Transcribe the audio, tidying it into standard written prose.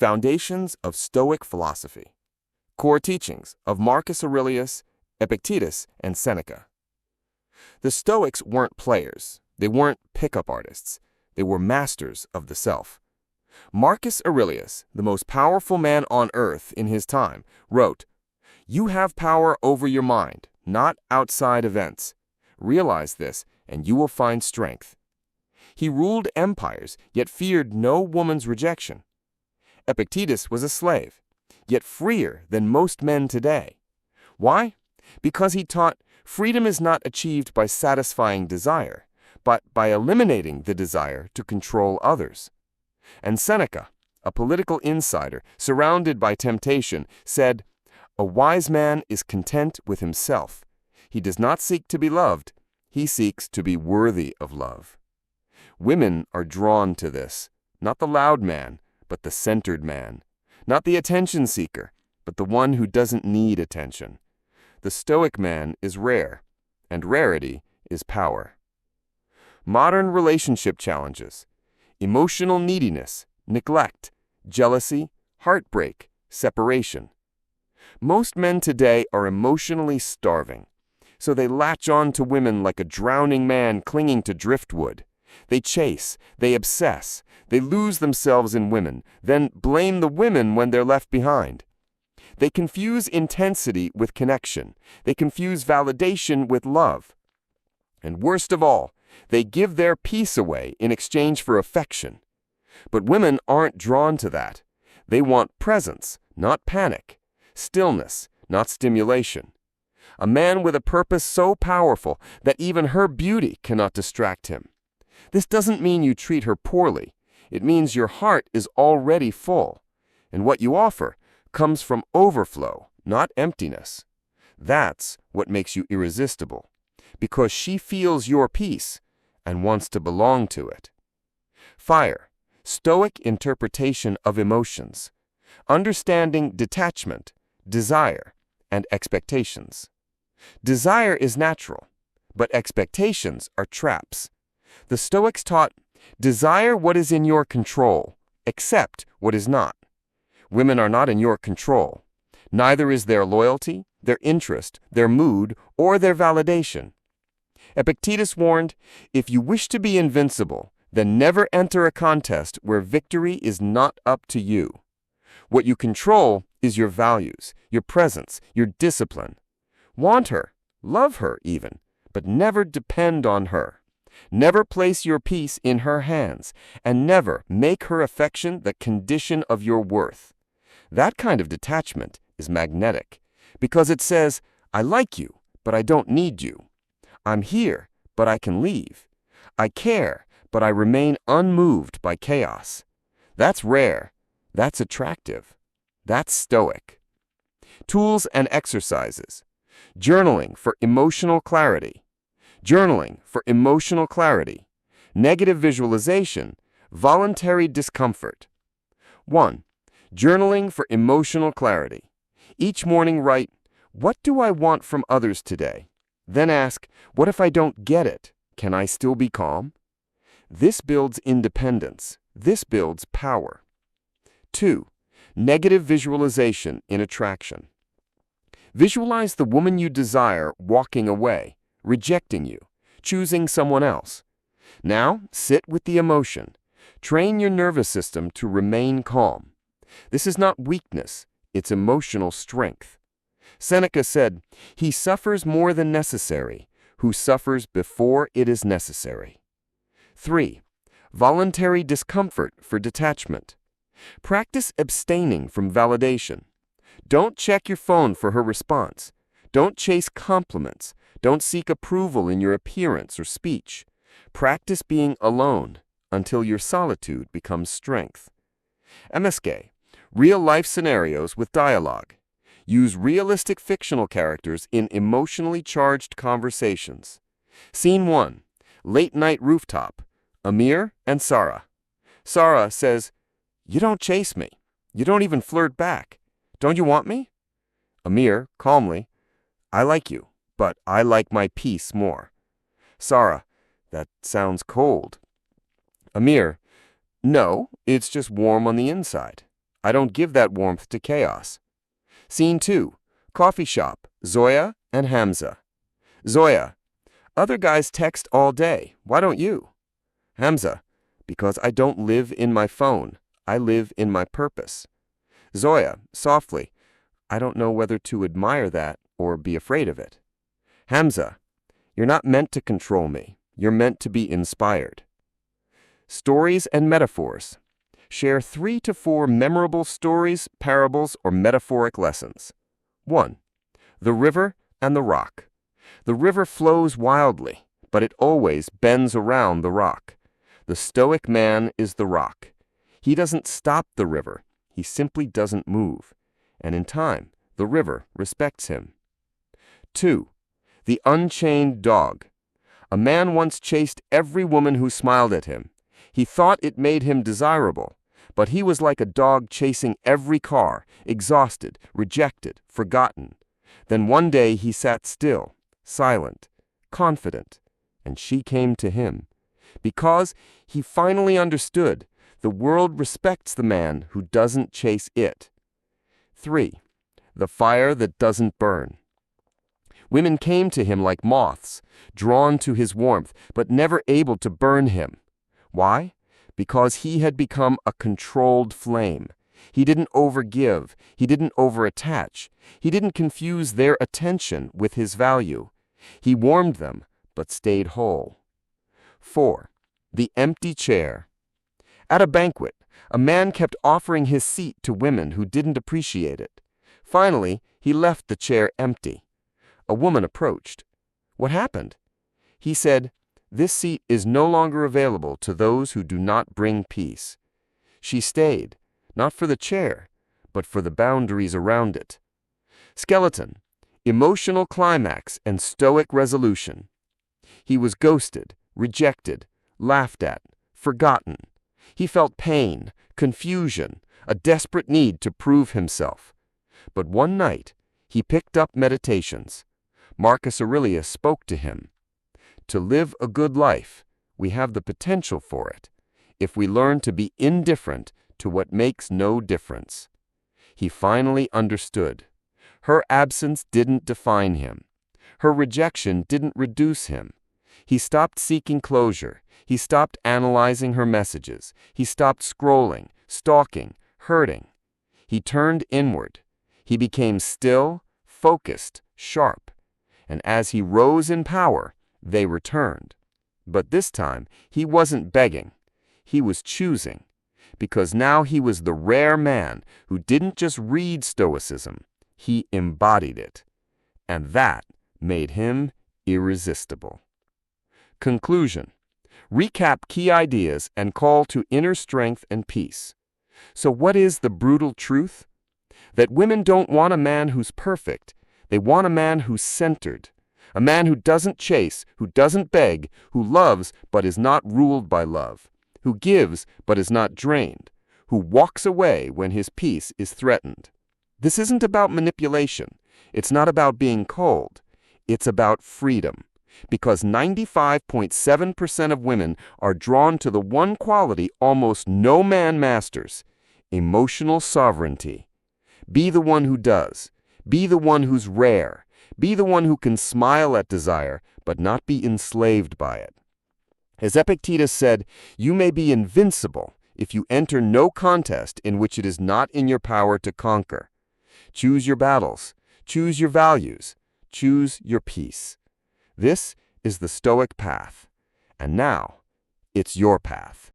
Foundations of Stoic Philosophy. Core teachings of Marcus Aurelius, Epictetus, and Seneca. The Stoics weren't players. They weren't pickup artists. They were masters of the self. Marcus Aurelius, the most powerful man on earth in his time, wrote, "You have power over your mind, not outside events. Realize this, and you will find strength." He ruled empires, yet feared no woman's rejection. Epictetus was a slave, yet freer than most men today. Why? Because he taught freedom is not achieved by satisfying desire, but by eliminating the desire to control others. And Seneca, a political insider surrounded by temptation, said, "A wise man is content with himself. He does not seek to be loved. He seeks to be worthy of love." Women are drawn to this, not the loud man, but the centered man, not the attention seeker, but the one who doesn't need attention. The Stoic man is rare, and rarity is power. Modern relationship challenges: emotional neediness, neglect, jealousy, heartbreak, separation. Most men today are emotionally starving, so they latch on to women like a drowning man clinging to driftwood. They chase, they obsess, they lose themselves in women, then blame the women when they're left behind. They confuse intensity with connection. They confuse validation with love. And worst of all, they give their peace away in exchange for affection. But women aren't drawn to that. They want presence, not panic, stillness, not stimulation. A man with a purpose so powerful that even her beauty cannot distract him. This doesn't mean you treat her poorly. It means your heart is already full, and what you offer comes from overflow, not emptiness. That's what makes you irresistible, because she feels your peace and wants to belong to it. Fire, Stoic interpretation of emotions, understanding detachment, desire, and expectations. Desire is natural, but expectations are traps. The Stoics taught, desire what is in your control, accept what is not. Women are not in your control. Neither is their loyalty, their interest, their mood, or their validation. Epictetus warned, if you wish to be invincible, then never enter a contest where victory is not up to you. What you control is your values, your presence, your discipline. Want her, love her even, but never depend on her. Never place your peace in her hands, and never make her affection the condition of your worth. That kind of detachment is magnetic, because it says, I like you, but I don't need you. I'm here, but I can leave. I care, but I remain unmoved by chaos. That's rare. That's attractive. That's Stoic. Tools and exercises. Journaling for emotional clarity. Journaling for emotional clarity. Negative visualization. Voluntary discomfort. 1. Journaling for emotional clarity. Each morning write, what do I want from others today? Then ask, what if I don't get it? Can I still be calm? This builds independence. This builds power. 2. Negative visualization in attraction. Visualize the woman you desire walking away, rejecting you, choosing someone else. Now, sit with the emotion. Train your nervous system to remain calm. This is not weakness, it's emotional strength. Seneca said, he suffers more than necessary, who suffers before it is necessary. 3. Voluntary discomfort for detachment. Practice abstaining from validation. Don't check your phone for her response. Don't chase compliments. Don't seek approval in your appearance or speech. Practice being alone until your solitude becomes strength. MSK. Real-life scenarios with dialogue. Use realistic fictional characters in emotionally charged conversations. Scene 1. Late-night rooftop. Amir and Sarah. Sarah says, you don't chase me. You don't even flirt back. Don't you want me? Amir, calmly, I like you, but I like my peace more. Sarah, that sounds cold. Amir, no, it's just warm on the inside. I don't give that warmth to chaos. Scene 2. Coffee shop, Zoya and Hamza. Zoya: other guys text all day. Why don't you? Hamza: because I don't live in my phone. I live in my purpose. Zoya, softly: I don't know whether to admire that or be afraid of it. Hamza: you're not meant to control me. You're meant to be inspired. Stories and metaphors. Share 3 to 4 memorable stories, parables, or metaphoric lessons. 1. The river and the rock. The river flows wildly, but it always bends around the rock. The Stoic man is the rock. He doesn't stop the river. He simply doesn't move. And in time, the river respects him. 2. The unchained dog. A man once chased every woman who smiled at him. He thought it made him desirable, but he was like a dog chasing every car, exhausted, rejected, forgotten. Then one day he sat still, silent, confident, and she came to him. Because he finally understood, the world respects the man who doesn't chase it. 3. The fire that doesn't burn. Women came to him like moths, drawn to his warmth, but never able to burn him. Why? Because he had become a controlled flame. He didn't overgive. He didn't overattach. He didn't confuse their attention with his value. He warmed them, but stayed whole. 4. The empty chair. At a banquet, a man kept offering his seat to women who didn't appreciate it. Finally, he left the chair empty. A woman approached. What happened? He said, "This seat is no longer available to those who do not bring peace." She stayed, not for the chair, but for the boundaries around it. Skeleton: emotional climax and stoic resolution. He was ghosted, rejected, laughed at, forgotten. He felt pain, confusion, a desperate need to prove himself. But one night, he picked up Meditations. Marcus Aurelius spoke to him. To live a good life, we have the potential for it, if we learn to be indifferent to what makes no difference. He finally understood. Her absence didn't define him. Her rejection didn't reduce him. He stopped seeking closure. He stopped analyzing her messages. He stopped scrolling, stalking, hurting. He turned inward. He became still, focused, sharp. And as he rose in power, they returned. But this time, he wasn't begging. He was choosing. Because now he was the rare man who didn't just read Stoicism, he embodied it. And that made him irresistible. Conclusion. Recap key ideas and call to inner strength and peace. So what is the brutal truth? That women don't want a man who's perfect. They want a man who's centered. A man who doesn't chase, who doesn't beg, who loves but is not ruled by love, who gives but is not drained, who walks away when his peace is threatened. This isn't about manipulation. It's not about being cold. It's about freedom. Because 95.7% of women are drawn to the one quality almost no man masters: emotional sovereignty. Be the one who does. Be the one who's rare. Be the one who can smile at desire, but not be enslaved by it. As Epictetus said, you may be invincible if you enter no contest in which it is not in your power to conquer. Choose your battles. Choose your values. Choose your peace. This is the Stoic path. And now, it's your path.